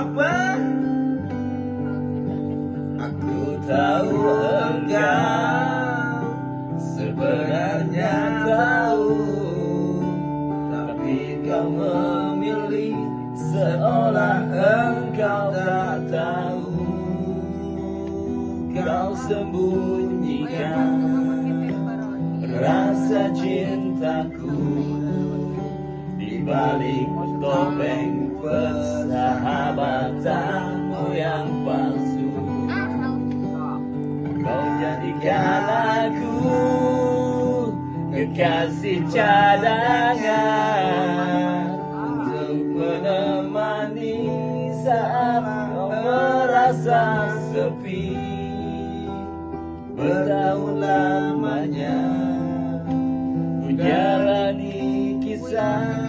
Apa? Aku tahu engkau sebenarnya tahu, tapi kau memilih seolah engkau tak tahu. Kau sembunyikan rasa cintaku di balik topeng persahabatanmu yang palsu. Kau jadikan aku kekasih cadangan untuk menemani saat kau merasa sepi. Bertahun lamanya ku jalani kisah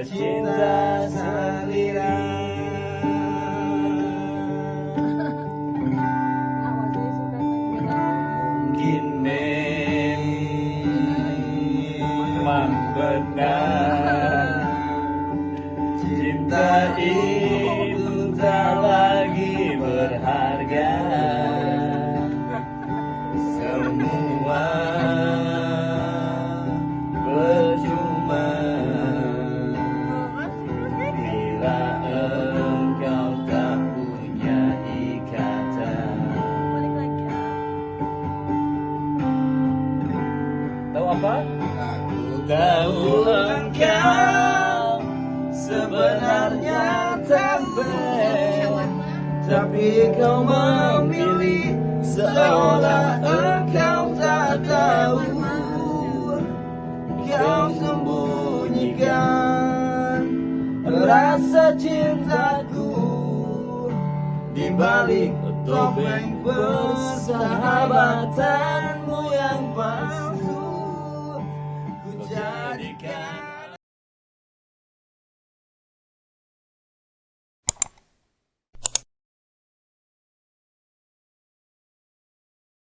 cinta salira. Mungkin memang benar cinta itu tak lagi berharga. Semua percuma bila engkau tak punya ikatan. Tahu apa? Aku tahu engkau sebenarnya tampan, tapi kau memilih seolah engkau tak tahu. Kau sembunyikan rasa cintaku di balik topeng persahabatanmu yang palsu. Ku jadikan